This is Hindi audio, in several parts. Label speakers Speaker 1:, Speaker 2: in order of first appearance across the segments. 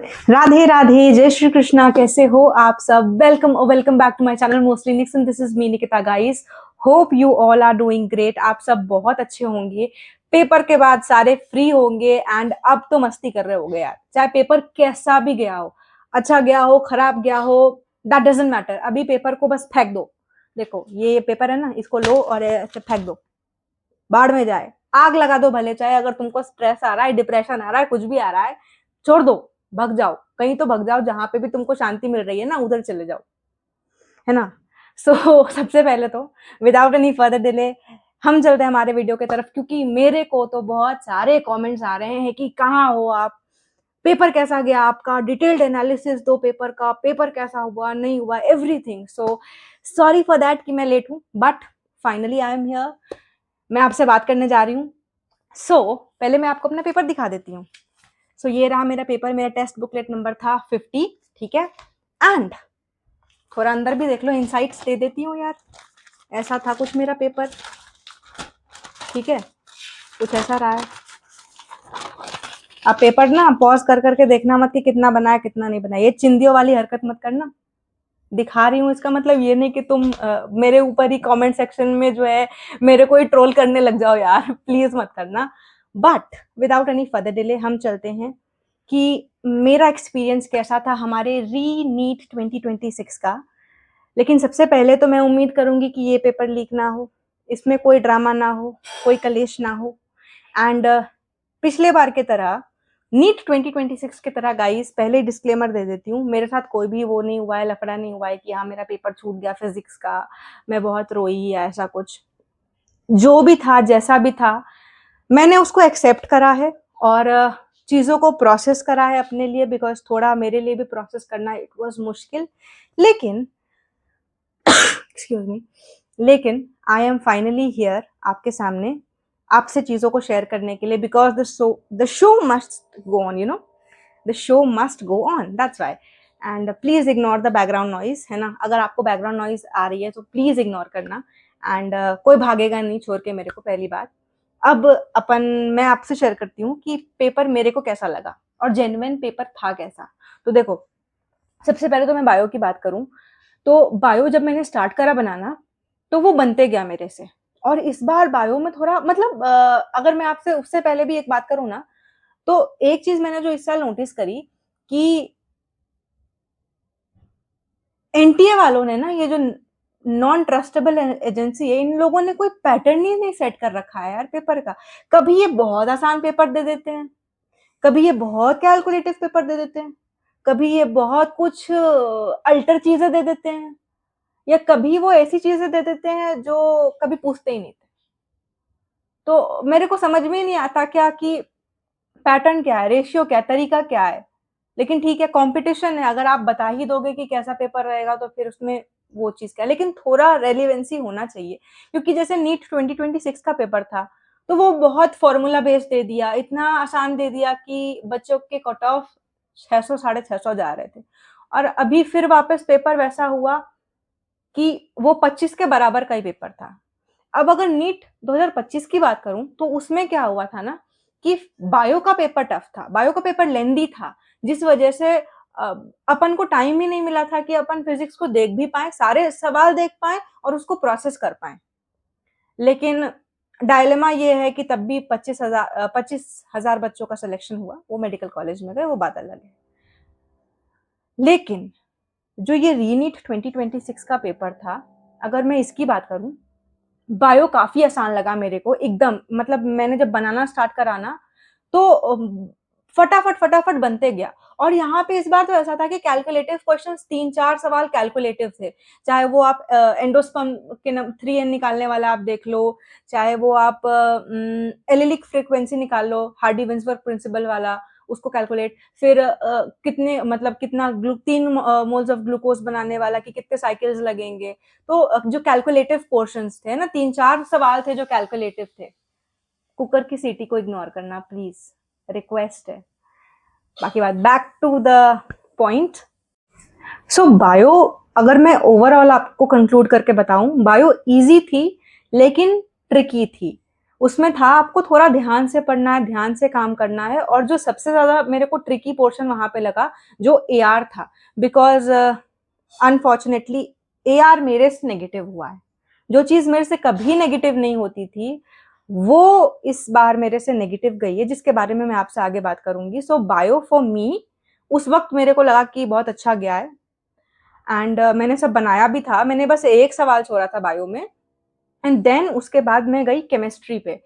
Speaker 1: राधे राधे, जय श्री कृष्णा। कैसे हो आप सब? Welcome back to my channel mostly Nix and this is me Nikita guys. Hope you all are doing great. आप सब बहुत अच्छे होंगे। पेपर के बाद सारे फ्री होंगे एंड अब तो मस्ती कर रहे होंगे यार। चाहे पेपर कैसा भी गया हो, अच्छा गया हो, खराब गया हो, दैट डजंट मैटर। अभी पेपर को बस फेंक दो। देखो ये पेपर है ना, इसको लो और ऐसे फेंक दो, बाढ़ में जाए, आग लगा दो भले। चाहे अगर तुमको स्ट्रेस आ रहा है, डिप्रेशन आ रहा है, कुछ भी आ रहा है, छोड़ दो, भग जाओ। कहीं तो भग जाओ, जहां पे भी तुमको शांति मिल रही है ना, उधर चले जाओ, है ना। सबसे पहले तो विदाउट एनी फर्दर डिले हम चलते हैं हमारे वीडियो की तरफ, क्योंकि मेरे को तो बहुत सारे कमेंट्स आ रहे हैं कि कहाँ हो आप, पेपर कैसा गया आपका, डिटेल्ड एनालिसिस दो पेपर का, पेपर कैसा हुआ नहीं हुआ, everything. So sorry for that कि मैं लेट हूँ, but finally I am here. मैं आपसे बात करने जा रही हूँ। पहले मैं आपको अपना पेपर दिखा देती हूँ। ये रहा मेरा पेपर। मेरा टेस्ट बुकलेट नंबर था 50, ठीक है। एंड थोड़ा अंदर भी देख लो, इनसाइट्स दे देती हूँ यार। ऐसा था कुछ मेरा पेपर, ठीक है, कुछ ऐसा रहा है। अब पेपर ना पॉज कर करके देखना मत कि कितना बना है कितना नहीं बना। ये चिंदियों वाली हरकत मत करना। दिखा रही हूँ इसका मतलब ये नहीं कि तुम मेरे ऊपर ही कमेंट सेक्शन में जो है मेरे को ही ट्रोल करने लग जाओ यार, प्लीज मत करना। But without any further delay हम चलते हैं कि मेरा एक्सपीरियंस कैसा था हमारे री नीट 2026 का। लेकिन सबसे पहले तो मैं उम्मीद करूंगी कि ये पेपर लीक ना हो, इसमें कोई ड्रामा ना हो, कोई कलेश ना हो। एंड पिछले बार की तरह, नीट 2026 की तरह गाइस, पहले डिस्क्लेमर दे देती हूँ, मेरे साथ कोई भी वो नहीं हुआ है, लफड़ा नहीं हुआ है कि हाँ मेरा पेपर छूट गया फिजिक्स का, मैं बहुत रोई या ऐसा कुछ। जो भी था, जैसा भी था, मैंने उसको एक्सेप्ट करा है और चीज़ों को प्रोसेस करा है अपने लिए, बिकॉज थोड़ा मेरे लिए भी प्रोसेस करना इट वाज मुश्किल। लेकिन एक्सक्यूज मी, लेकिन आई एम फाइनली हियर आपके सामने, आपसे चीज़ों को शेयर करने के लिए, because the show must go on, you know, the show must go on, that's why. And please ignore the background noise, है ना। अगर आपको बैकग्राउंड नॉइज आ रही है तो प्लीज इग्नोर करना। एंड कोई भागेगा नहीं छोड़ के मेरे को, पहली बात। अब मैं आपसे शेयर करती हूँ कि पेपर मेरे को कैसा लगा और जेन्युइन पेपर था कैसा। तो देखो, सबसे पहले तो मैं बायो की बात करूं, तो बायो जब मैंने स्टार्ट करा बनाना तो वो बनते गया मेरे से। और इस बार बायो में थोड़ा मतलब अगर मैं आपसे उससे पहले भी एक बात करूं ना, तो एक चीज मैंने जो इस साल नोटिस करी कि एनटीए वालों ने ना, ये जो नॉन ट्रस्टेबल एजेंसी है, इन लोगों ने कोई पैटर्न ही नहीं सेट कर रखा है यार पेपर का। कभी ये बहुत आसान पेपर दे देते हैं, कभी ये बहुत कैलकुलेटिव पेपर दे देते हैं, कभी ये बहुत कुछ अल्टर चीजें दे देते हैं, या कभी वो ऐसी चीजें दे देते हैं जो कभी पूछते ही नहीं थे। तो मेरे को समझ में ही नहीं आता क्या कि पैटर्न क्या है, रेशियो क्या है, तरीका क्या है। लेकिन ठीक है, कंपटीशन है, अगर आप बता ही दोगे कि कैसा पेपर रहेगा तो फिर उसमें वो चीज क्या है। लेकिन थोड़ा रेलिवेंसी होना चाहिए, क्योंकि जैसे नीट 2026 का पेपर था तो वो बहुत फॉर्मूला बेस्ड दे दिया, इतना आसान दे दिया कि बच्चों के कट ऑफ 600 650 जा रहे थे। और अभी फिर वापस पेपर वैसा हुआ कि वो 25 के बराबर का ही पेपर था। अब अगर नीट 2025 की बात करूं तो उसमें क्या हुआ था ना, कि बायो का पेपर टफ था, बायो का पेपर लेंदी था, जिस वजह से अपन को टाइम ही नहीं मिला था कि अपन फिजिक्स को देख भी पाए, सारे सवाल देख पाए और उसको प्रोसेस कर पाए। लेकिन डायलेमा ये है कि तब भी 25,000 बच्चों का सिलेक्शन हुआ, वो मेडिकल कॉलेज में गए, वो बात अलग है। लेकिन जो ये रीनीट 2026 का पेपर था, अगर मैं इसकी बात करूं, बायो काफी आसान लगा मेरे को एकदम। मतलब मैंने जब बनाना स्टार्ट करा ना, तो फटाफट फटाफट बनते गया। और यहाँ पे इस बार तो ऐसा था कि कैलकुलेटिव क्वेश्चंस, 3-4 सवाल कैलकुलेटिव थे। चाहे वो आप एंडोस्पर्म के 3n निकालने वाला आप देख लो, चाहे वो आप एलिलिक फ्रीक्वेंसी निकाल लो, हार्डी विंसबर्ग प्रिंसिपल वाला, उसको कैलकुलेट, फिर कितने मतलब कितना 3 मोल्स ऑफ ग्लूकोज बनाने वाला कि कितने साइकिल्स लगेंगे। तो जो कैलकुलेटिव पोर्शंस थे ना, 3-4 सवाल थे जो कैलकुलेटिव थे। कुकर की सीटी को इग्नोर करना प्लीज, रिक्वेस्ट है। बाकी बात, back to the point. Bio, अगर मैं ओवरऑल आपको कंक्लूड करके बताऊं, बायो इजी थी लेकिन ट्रिकी थी। उसमें था आपको थोड़ा ध्यान से पढ़ना है, ध्यान से काम करना है, और जो सबसे ज़्यादा मेरे को ट्रिकी पोर्शन वहाँ पे लगा, जो एआर था, बिकॉज़ अनफॉर्च्युनेटली एआर मेरे से नेगेटिव हुआ है। जो चीज़ मेरे से कभी नेगेटिव नहीं होती थी, वो इस बार मेरे से नेगेटिव गई है, जिसके बारे में मैं आपसे आगे बात करूँगी। सो बायो फॉर मी उस वक़्त मेरे को लगा कि बहुत अच्छा गया है, एंड मैंने सब बनाया भी था। मैंने बस एक सवाल छोड़ा था बायो में, एंड देन उसके बाद मैं गई केमिस्ट्री पे।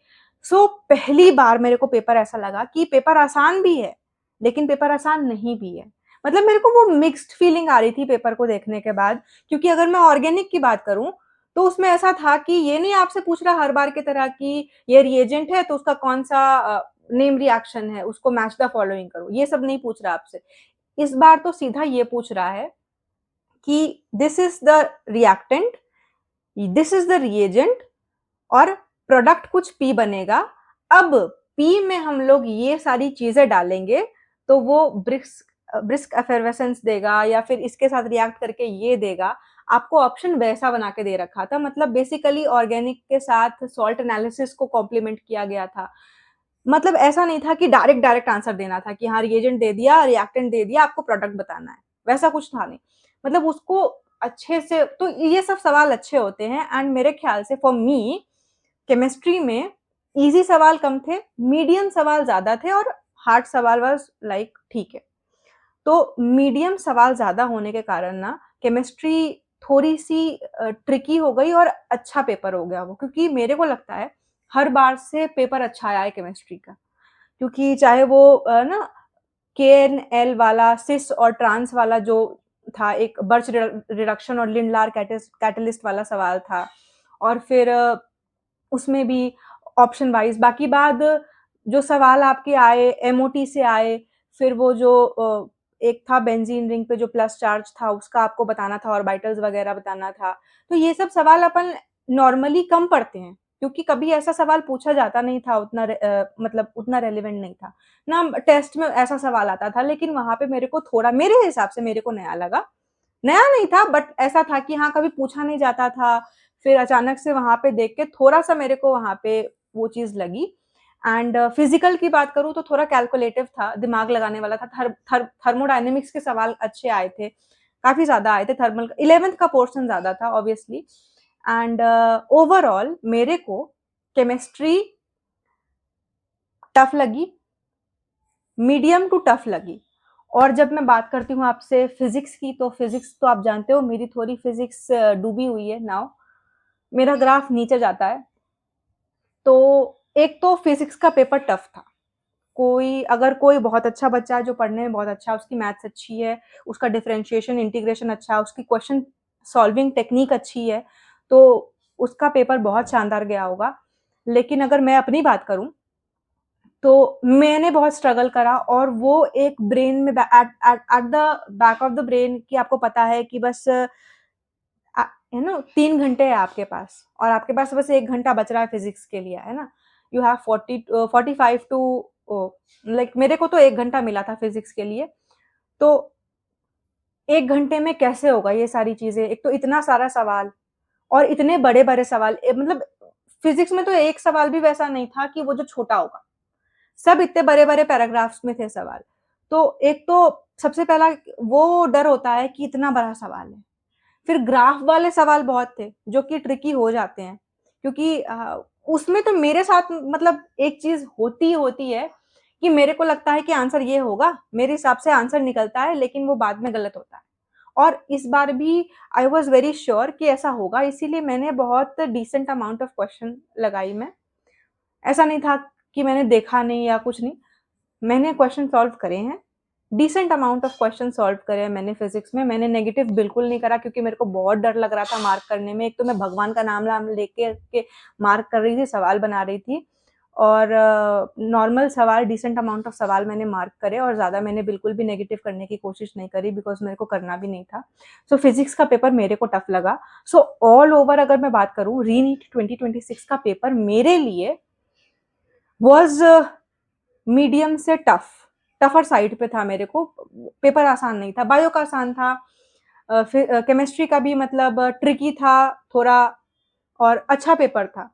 Speaker 1: सो पहली बार मेरे को पेपर ऐसा लगा कि पेपर आसान भी है, लेकिन पेपर आसान नहीं भी है। मतलब मेरे को वो मिक्स्ड फीलिंग आ रही थी पेपर को देखने के बाद, क्योंकि अगर मैं ऑर्गेनिक की बात करूँ, तो उसमें ऐसा था कि ये नहीं आपसे पूछ रहा हर बार की तरह कि ये रिएजेंट है तो उसका कौन-सा नेम रिएक्शन है, उसको मैच द फॉलोइंग करो, ये सब नहीं पूछ रहा आपसे। इस बार तो सीधा ये पूछ रहा है कि this is the reactant, this is the reagent, और प्रोडक्ट कुछ पी बनेगा। अब पी में हम लोग ये सारी चीजें डालेंगे तो वो ब्रिस्क ब्रिस्क एफर्वेसेंस देगा या फिर इसके साथ रिएक्ट करके ये देगा। आपको ऑप्शन वैसा बना के दे रखा था, मतलब बेसिकली ऑर्गेनिक के साथ सॉल्ट एनालिसिस को कॉम्प्लीमेंट किया गया था। मतलब ऐसा नहीं था कि डायरेक्ट डायरेक्ट आंसर देना था कि हाँ रिएजेंट दे दिया, रिएक्टेंट दे दिया, आपको प्रोडक्ट बताना है, वैसा कुछ था नहीं। मतलब उसको अच्छे से, तो ये सब सवाल अच्छे होते हैं, एंड मेरे ख्याल से फॉर मी केमिस्ट्री में इजी सवाल कम थे, मीडियम सवाल ज़्यादा थे, और हार्ड सवाल वाज़ लाइक ठीक है। तो मीडियम सवाल ज़्यादा होने के कारण ना केमिस्ट्री थोड़ी-सी ट्रिकी हो गई और अच्छा पेपर हो गया वो, क्योंकि मेरे को लगता है हर बार से पेपर अच्छा आया है केमिस्ट्री का। क्योंकि चाहे वो ना केएनएल वाला सिस और ट्रांस वाला जो था, एक बर्च रिडक्शन और लिंडलार कैटलिस्ट वाला सवाल था, और फिर उसमें भी ऑप्शन वाइज बाकी बाद जो सवाल आपके आए एमओटी से आए, फिर वो जो एक था बेंजीन रिंग पे जो प्लस चार्ज था उसका आपको बताना था, ऑर्बिटल्स वगैरह बताना था। तो ये सब सवाल अपन नॉर्मली कम पढ़ते हैं, क्योंकि कभी ऐसा सवाल पूछा जाता नहीं था उतना मतलब उतना रेलेवेंट नहीं था ना। टेस्ट में ऐसा सवाल आता था, लेकिन वहां पे मेरे को थोड़ा, मेरे हिसाब से मेरे को नया लगा। नया नहीं था बट ऐसा था कि हाँ कभी पूछा नहीं जाता था, फिर अचानक से वहां पे देख के थोड़ा सा मेरे को वहां पे वो चीज लगी। एंड फिजिकल की बात करूँ तो थोड़ा कैलकुलेटिव था, दिमाग लगाने वाला था। थर्मोडायनेमिक्स के सवाल अच्छे आए थे, काफी ज्यादा आए थे। थर्मल 11th का पोर्शन ज्यादा था ऑब्वियसली। एंड ओवरऑल मेरे को केमिस्ट्री टफ लगी, मीडियम टू टफ लगी। और जब मैं बात करती हूँ आपसे फिजिक्स की, तो फिजिक्स तो आप जानते हो मेरी थोड़ी फिजिक्स डूबी हुई है नाउ, मेरा ग्राफ नीचे जाता है। तो एक तो फिजिक्स का पेपर टफ था। कोई अगर कोई बहुत अच्छा बच्चा है जो पढ़ने में बहुत अच्छा है, उसकी मैथ्स अच्छी है, उसका डिफरेंशिएशन इंटीग्रेशन अच्छा है, उसकी क्वेश्चन सॉल्विंग टेक्निक अच्छी है, तो उसका पेपर बहुत शानदार गया होगा। लेकिन अगर मैं अपनी बात करूं, तो मैंने बहुत स्ट्रगल करा, और वो एक ब्रेन में at the back of the brain कि आपको पता है कि बस यू नो 3 घंटे है आपके पास, और आपके पास बस 1 घंटा बच रहा है फिजिक्स के लिए, है ना। यू हैव 45 टू, लाइक मेरे को तो 1 घंटा मिला था फिजिक्स के लिए। तो 1 घंटे में कैसे होगा ये सारी चीजें, एक तो इतना सारा सवाल और इतने बड़े बड़े सवाल, मतलब फिजिक्स में तो एक सवाल भी वैसा नहीं था कि वो जो छोटा होगा, सब इतने बड़े बड़े पैराग्राफ्स में थे सवाल। तो एक तो सबसे पहला वो डर होता है कि इतना बड़ा सवाल है। फिर ग्राफ वाले सवाल बहुत थे जो कि ट्रिकी हो जाते हैं, क्योंकि उसमें तो मेरे साथ मतलब एक चीज होती होती है कि मेरे को लगता है कि आंसर ये होगा, मेरे हिसाब से आंसर निकलता है, लेकिन वो बाद में गलत होता है। और इस बार भी आई वॉज वेरी श्योर कि ऐसा होगा, इसीलिए मैंने बहुत डिसेंट अमाउंट ऑफ क्वेश्चन लगाई। मैं, ऐसा नहीं था कि मैंने देखा नहीं या कुछ नहीं, मैंने क्वेश्चन सॉल्व करे हैं, decent amount of question solve करे हैं मैंने फिजिक्स में। मैंने नेगेटिव बिल्कुल नहीं करा, क्योंकि मेरे को बहुत डर लग रहा था मार्क करने में। एक तो मैं भगवान का नाम लेके के मार्क कर रही थी, सवाल बना रही थी, और नॉर्मल सवाल, डिसेंट अमाउंट ऑफ सवाल मैंने मार्क करे, और ज़्यादा मैंने बिल्कुल भी नेगेटिव करने की कोशिश नहीं करी, बिकॉज मेरे को करना भी नहीं था। सो फिजिक्स का पेपर मेरे को टफ लगा। सो ऑल ओवर अगर मैं बात करूँ, रीनीट 2026 का पेपर मेरे लिए वॉज मीडियम से टफ, टफर साइड पे था मेरे को। पेपर आसान नहीं था, बायो का आसान था, फिर केमिस्ट्री का भी मतलब ट्रिकी था थोड़ा, और अच्छा पेपर था।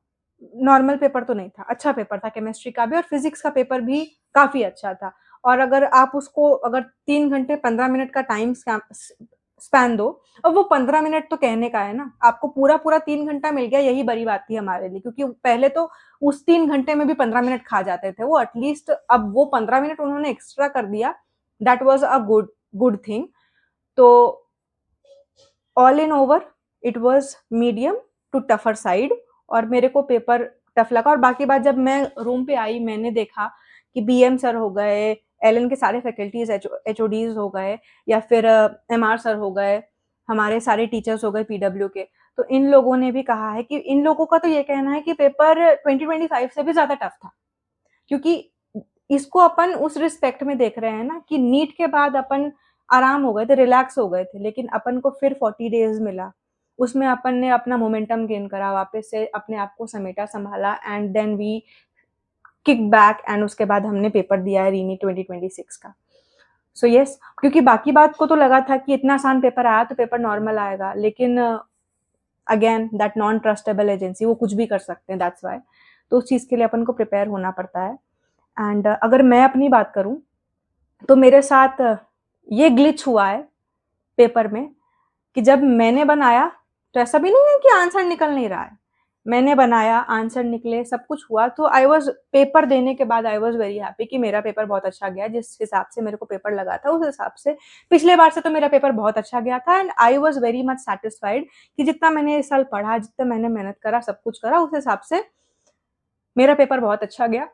Speaker 1: नॉर्मल पेपर तो नहीं था, अच्छा पेपर था केमिस्ट्री का भी, और फिजिक्स का पेपर भी काफ़ी अच्छा था। और अगर आप उसको अगर 3 घंटे 15 मिनट का टाइम स्पैन दो, और वो 15 मिनट तो कहने का है ना, आपको पूरा-पूरा 3 घंटा मिल गया, यही बड़ी बात थी हमारे लिए, क्योंकि पहले तो उस 3 घंटे में भी 15 मिनट खा जाते थे वो एटलीस्ट, अब वो 15 मिनट उन्होंने एक्स्ट्रा कर दिया, that was a good good thing. तो all in over it was medium to tougher side, और मेरे को पेपर टफ लगा। और बाकी बात, जब मैं रूम पे आई मैंने देखा कि बीएम सर हो गए, एलएन के सारे फैकल्टीज़ एचओडीज़ हो गए, या फिर एमआर सर हो गए, हमारे सारे टीचर्स हो गए पीडब्ल्यू के। तो इन लोगों ने भी कहा है कि इन लोगों का तो ये कहना है कि पेपर 2025 से भी ज़्यादा टफ था। क्योंकि इसको अपन उस रिस्पेक्ट में देख रहे हैं ना कि नीट के बाद अपन आराम हो गए थे, रिलैक्स हो गए थे, लेकिन अपन को फिर 40 डेज़ मिला। उसमें अपन ने अपना मोमेंटम गेन करा, वापस से अपने आप को समेटा, सँभाला, and then we kick back, एंड उसके बाद हमने पेपर दिया है रीनी 2026 का। सो येस, क्योंकि बाकी बात को तो लगा था कि इतना आसान पेपर आया तो पेपर नॉर्मल आएगा, लेकिन again that non trustable agency, वो कुछ भी कर सकते हैं, दैट्स व्हाई। तो उस चीज़ के लिए अपन को प्रिपेयर होना पड़ता है। एंड अगर मैं अपनी बात करूँ, तो मेरे साथ ये ग्लिच हुआ है पेपर में कि जब मैंने बनाया, तो ऐसा भी नहीं है कि आंसर निकल नहीं रहा है। मैंने बनाया, आंसर निकले, सब कुछ हुआ, तो आई वाज़ पेपर देने के बाद आई वाज़ वेरी हैप्पी कि मेरा पेपर बहुत अच्छा गया। जिस हिसाब से मेरे को पेपर लगा था, उस हिसाब से पिछले बार से तो मेरा पेपर बहुत अच्छा गया था, and I was very much satisfied कि जितना मैंने इस साल पढ़ा, जितना मैंने मेहनत करा, सब कुछ करा, उस हिसाब से मेरा पेपर बहुत अच्छा गया।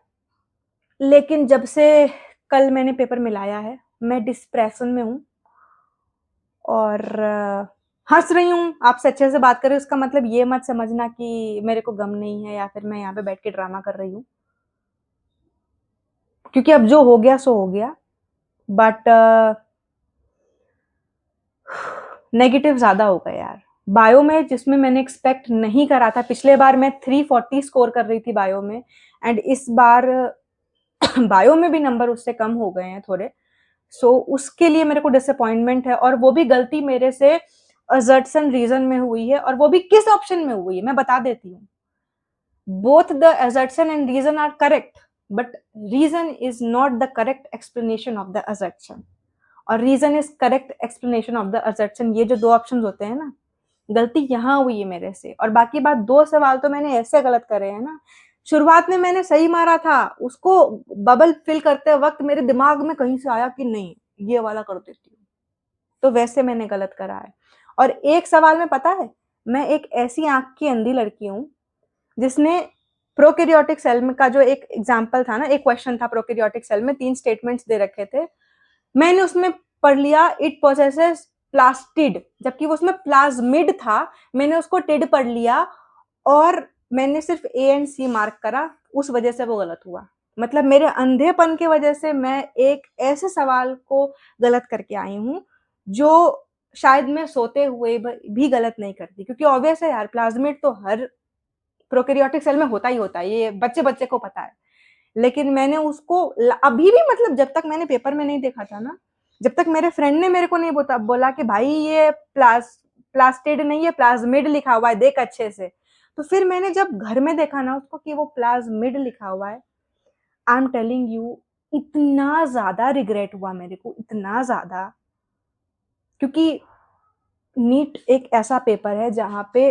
Speaker 1: लेकिन जब से कल मैंने पेपर मिलाया है, मैं डिप्रेशन में हूँ, और हँस रही हूँ। आपसे अच्छे से बात कर रही हूँ, इसका मतलब ये मत समझना कि मेरे को गम नहीं है या फिर मैं यहाँ पे बैठ के ड्रामा कर रही हूँ। क्योंकि अब जो हो गया सो हो गया, बट नेगेटिव ज़्यादा हो गए यार। बायो में, जिसमें मैंने एक्सपेक्ट नहीं करा था, पिछले बार मैं 340 स्कोर कर रही थी बायो में, एंड इस बार बायो में भी नंबर उससे कम हो गए हैं थोड़े। सो उसके लिए मेरे को डिसअपॉइंटमेंट है, और वो भी गलती मेरे से असर्शन रीजन में हुई है, और वो भी किस ऑप्शन में हुई है मैं बता देती हूँ। Both the assertion and reason are correct, but reason is not the correct explanation of the assertion, और reason is correct explanation of the assertion। ये जो दो ऑप्शंस होते हैं ना, गलती यहाँ हुई है मेरे से। और बाकी बात, 2 सवाल तो मैंने ऐसे गलत करे हैं ना, शुरुआत में मैंने सही मारा था, उसको बबल फिल करते वक़्त मेरे दिमाग में कहीं से आया कि नहीं, ये वाला कर देती हूँ, तो वैसे मैंने गलत करा है। और एक सवाल में पता है, मैं एक ऐसी आँख की अंधी लड़की हूँ जिसने प्रोकैरियोटिक सेल में का जो एक एग्जांपल था ना, एक क्वेश्चन था प्रोकैरियोटिक सेल में, 3 स्टेटमेंट्स दे रखे थे। मैंने उसमें पढ़ लिया इट पोसेसेस प्लास्टिड, जबकि वो उसमें प्लाज्मिड था, मैंने उसको टिड पढ़ लिया, और मैंने सिर्फ ए एंड सी मार्क करा, उस वजह से वो गलत हुआ। मतलब मेरे अंधेपन की वजह से मैं एक ऐसे सवाल को गलत करके आई हूँ, जो शायद मैं सोते हुए भी गलत नहीं करती, क्योंकि ऑब्वियस है यार, प्लाज्मिड तो हर प्रोकैरियोटिक सेल में होता ही होता है, ये बच्चे-बच्चे को पता है। लेकिन मैंने उसको अभी भी, मतलब जब तक मैंने पेपर में नहीं देखा था ना, जब तक मेरे फ्रेंड ने मेरे को नहीं बोला कि भाई ये प्लास्टिड नहीं है, प्लाज्मिड लिखा हुआ है, देख अच्छे से। तो फिर मैंने जब घर में देखा ना उसको कि वो प्लाज्मिड लिखा हुआ है, आई एम टेलिंग यू, इतना ज़्यादा रिग्रेट हुआ मेरे को, इतना ज़्यादा। क्योंकि नीट एक ऐसा पेपर है जहाँ पे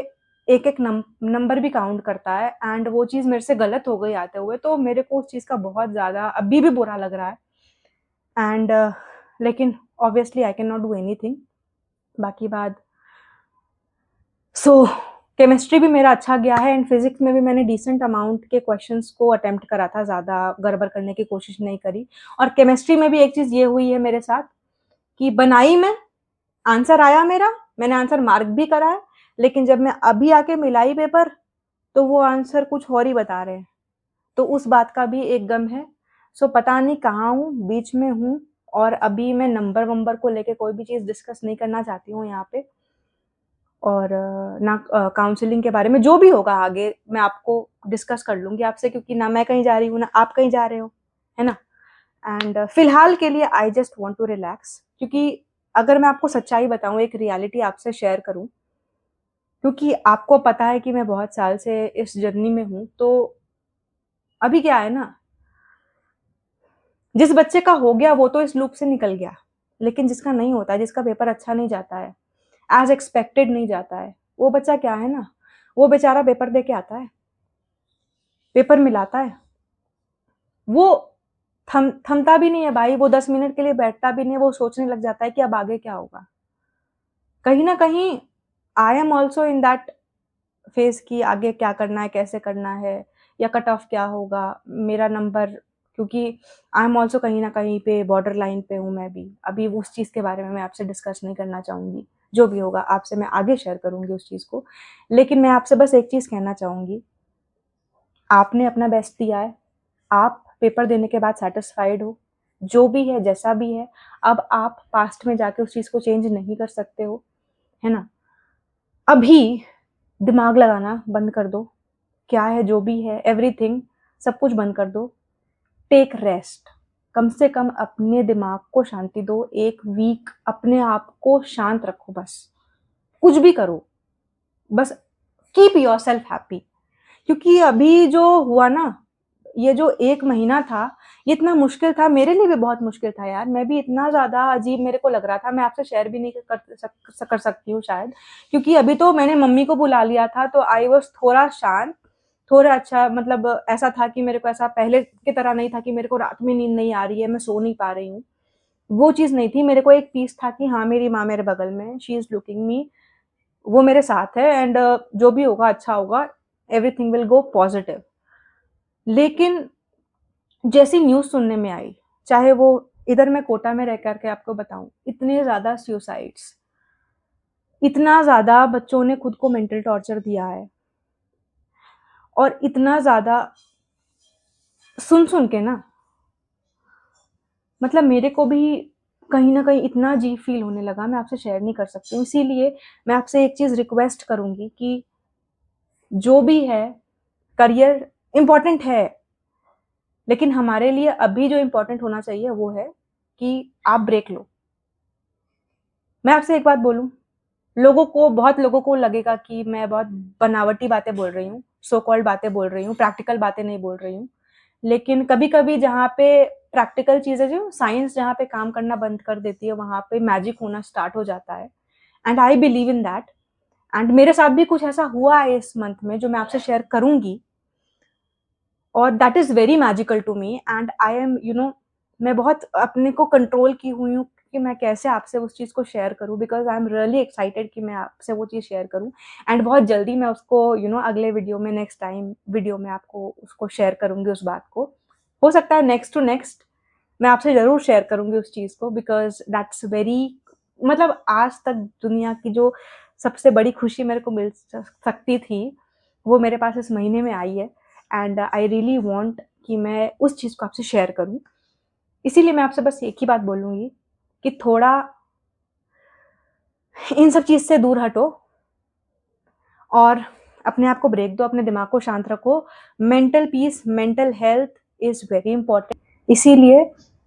Speaker 1: एक-एक नंबर भी काउंट करता है, एंड वो चीज़ मेरे से गलत हो गई आते हुए, तो मेरे को उस चीज़ का बहुत ज़्यादा अभी भी बुरा लग रहा है। एंड लेकिन obviously I can not do anything. बाकी बात, सो केमिस्ट्री भी मेरा अच्छा गया है, एंड फिजिक्स में भी मैंने डिसेंट अमाउंट के क्वेश्चंस को अटेम्प्ट करा था, ज़्यादा गड़बड़ करने की कोशिश नहीं करी। और केमिस्ट्री में भी एक चीज़ ये हुई है मेरे साथ कि बनाई मैं, आंसर आया मेरा, मैंने आंसर मार्क भी करा है, लेकिन जब मैं अभी आके मिलाई पेपर, तो वो आंसर कुछ और ही बता रहे हैं। तो उस बात का भी एक गम है। सो पता नहीं कहाँ हूँ, बीच में हूँ, और अभी मैं नंबर-वंबर को लेके कोई भी चीज़ डिस्कस नहीं करना चाहती हूँ यहाँ पे, और ना काउंसलिंग के बारे में, जो भी होगा आगे मैं आपको डिस्कस कर लूँगी आपसे, क्योंकि ना मैं कहीं जा रही हूँ, ना आप कहीं जा रहे हो, है ना? एंड फिलहाल के लिए I just want to relax, क्योंकि अगर मैं आपको सच्चाई बताऊँ, एक रियलिटी आपसे शेयर करूँ, क्योंकि आपको पता है कि मैं बहुत साल से इस जर्नी में हूँ, तो अभी क्या है ना, जिस बच्चे का हो गया वो तो इस लूप से निकल गया, लेकिन जिसका नहीं होता है, जिसका पेपर अच्छा नहीं जाता है, एज़ एक्सपेक्टेड नहीं जाता है, वो बच्चा क्या है ना, वो बेचारा पेपर दे के आता है, पेपर मिलाता है, वो थमता भी नहीं है भाई, वो 10 मिनट के लिए बैठता भी नहीं है, वो सोचने लग जाता है कि अब आगे क्या होगा। कहीं न कहीं I am also in that phase कि आगे क्या करना है, कैसे करना है या कट ऑफ क्या होगा, मेरा नंबर, क्योंकि आई एम ऑल्सो कहीं न कहीं पे बॉर्डर लाइन पे हूँ मैं भी। अभी उस चीज़ के बारे में मैं आपसे डिस्कस नहीं करना चाहूँगी। जो भी होगा आपसे मैं आगे शेयर करूँगी उस चीज़ को। लेकिन मैं आपसे बस एक चीज़ कहना चाहूँगी, आपने अपना बेस्ट दिया है, आप पेपर देने के बाद सैटिस्फाइड हो, जो भी है, जैसा भी है, अब आप पास्ट में जाके उस चीज़ को चेंज नहीं कर सकते हो, है ना? अभी दिमाग लगाना बंद कर दो, क्या है जो भी है एवरीथिंग सब कुछ बंद कर दो, टेक रेस्ट, कम से कम अपने दिमाग को शांति दो, 1 वीक अपने आप को शांत रखो बस, कुछ भी करो, बस कीप योरसेल्फ हैप्पी। क्योंकि अभी जो हुआ ना, ये जो 1 महीना था, ये इतना मुश्किल था, मेरे लिए भी बहुत मुश्किल था यार, मैं भी इतना ज़्यादा अजीब मेरे को लग रहा था, मैं आपसे शेयर भी नहीं कर सकती हूँ शायद, क्योंकि अभी तो मैंने मम्मी को बुला लिया था, तो आई वाज़ थोड़ा शांत, थोड़ा अच्छा, मतलब ऐसा था कि मेरे को ऐसा पहले की तरह नहीं था कि मेरे को रात में नींद नहीं आ रही है, मैं सो नहीं पा रही हूँ, वो चीज़ नहीं थी, मेरे को एक पीस था कि हाँ, मेरी माँ मेरे बगल में है, शी इज़ लुकिंग मी, वो मेरे साथ है एंड जो भी होगा अच्छा होगा, एवरीथिंग विल गो पॉज़िटिव। लेकिन जैसी न्यूज़ सुनने में आई, चाहे वो इधर मैं कोटा में रह कर के आपको बताऊँ, इतने ज़्यादा सुसाइड्स, इतना ज़्यादा बच्चों ने खुद को मेंटल टॉर्चर दिया है और इतना ज़्यादा सुन-सुन के ना, मतलब मेरे को भी कहीं न कहीं इतना अजीब फ़ील होने लगा, मैं आपसे शेयर नहीं कर सकती हूँ। इसीलिए मैं आपसे एक चीज़ रिक्वेस्ट करूँगी कि जो भी है, करियर इम्पोर्टेंट है, लेकिन हमारे लिए अभी जो इम्पोर्टेंट होना चाहिए वो है कि आप ब्रेक लो। मैं आपसे एक बात बोलूँ, बहुत लोगों को लगेगा कि मैं बहुत बनावटी बातें बोल रही हूँ, सो कॉल्ड बातें बोल रही हूँ, प्रैक्टिकल बातें नहीं बोल रही हूँ। लेकिन कभी-कभी जहाँ पे प्रैक्टिकल चीज़ें, जो साइंस जहाँ पे काम करना बंद कर देती है, वहाँ पे मैजिक होना स्टार्ट हो जाता है and I believe in that and मेरे साथ भी कुछ ऐसा हुआ है इस मंथ में जो मैं आपसे शेयर करूँगी और that is very magical to me and I am मैं बहुत अपने को कंट्रोल की हुई हूँ कि मैं कैसे आपसे उस चीज़ को शेयर करूँ, because I am really excited कि मैं आपसे वो चीज़ शेयर करूँ एंड बहुत जल्दी मैं उसको अगले वीडियो में, नेक्स्ट टाइम वीडियो में आपको उसको शेयर करूँगी उस बात को। हो सकता है नेक्स्ट टू नेक्स्ट मैं आपसे ज़रूर शेयर करूँगी उस चीज़ को, बिकॉज़ दैट्स वेरी, मतलब आज तक दुनिया की जो सबसे बड़ी खुशी मेरे को मिल सकती थी, वो मेरे पास इस महीने में आई है एंड आई रियली वांट कि मैं उस चीज़ को आपसे शेयर करूँ। इसीलिए मैं आपसे बस एक ही बात बोलूँगी कि थोड़ा इन सब चीज़ से दूर हटो और अपने आप को ब्रेक दो, अपने दिमाग को शांत रखो। Mental peace, mental health is very important. इसीलिए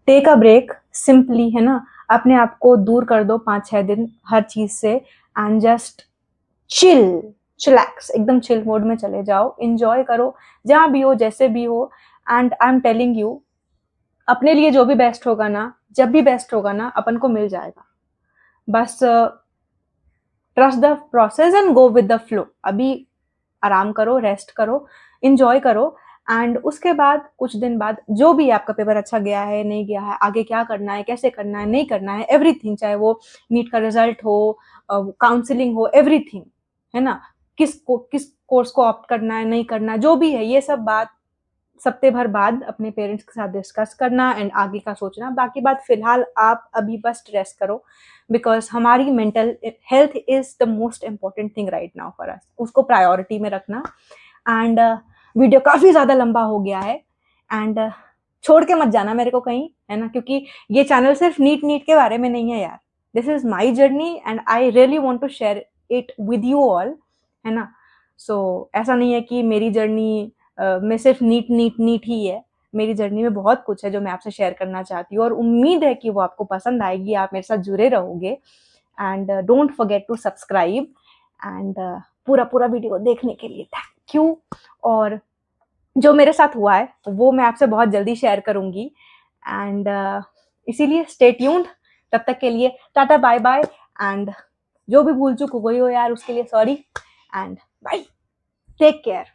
Speaker 1: टेक अ ब्रेक सिंपली, है ना? अपने आप को दूर कर दो 5-6 दिन हर चीज़ से एंड जस्ट चिल, चिलैक्स, एकदम चिल मोड में चले जाओ, एन्जॉय करो, जहाँ भी हो, जैसे भी हो and I am telling you, अपने लिए जो भी बेस्ट होगा ना, जब भी बेस्ट होगा ना, अपन को मिल जाएगा। बस trust the process and go with the flow. अभी आराम करो, रेस्ट करो, एन्जॉय करो एंड उसके बाद कुछ दिन बाद जो भी आपका पेपर अच्छा गया है, नहीं गया है, आगे क्या करना है, कैसे करना है, नहीं करना है, एवरीथिंग, चाहे वो नीट का रिज़ल्ट हो, काउंसलिंग हो, एवरीथिंग, है ना? किस कोर्स को ऑप्ट करना है, नहीं करना है, जो भी है, ये सब बात हफ्ते भर बाद अपने पेरेंट्स के साथ डिस्कस करना एंड आगे का सोचना। बाकी बात फ़िलहाल आप अभी बस रेस्ट करो, बिकॉज़ हमारी mental health is the most important thing right now for us. उसको प्रायोरिटी में रखना एंड वीडियो काफ़ी ज़्यादा लंबा हो गया है एंड छोड़ के मत जाना मेरे को कहीं, है ना? क्योंकि ये चैनल सिर्फ़ नीट के बारे में नहीं है यार। This is my journey and I really want to share it with you all, है ना? सो ऐसा नहीं है कि मेरी जर्नी में सिर्फ़ नीट ही है। मेरी जर्नी में बहुत कुछ है जो मैं आपसे शेयर करना चाहती हूँ और उम्मीद है कि वो आपको पसंद आएगी, आप मेरे साथ जुड़े रहोगे and don't forget to subscribe and पूरा पूरा वीडियो देखने के लिए थैंक यू। और जो मेरे साथ हुआ है वो मैं आपसे बहुत जल्दी शेयर करूंगी एंड इसीलिए स्टे ट्यून्ड। तब तक के लिए टाटा बाय बाय एंड जो भी भूल चूक हो गई हो यार उसके लिए sorry and bye, take care.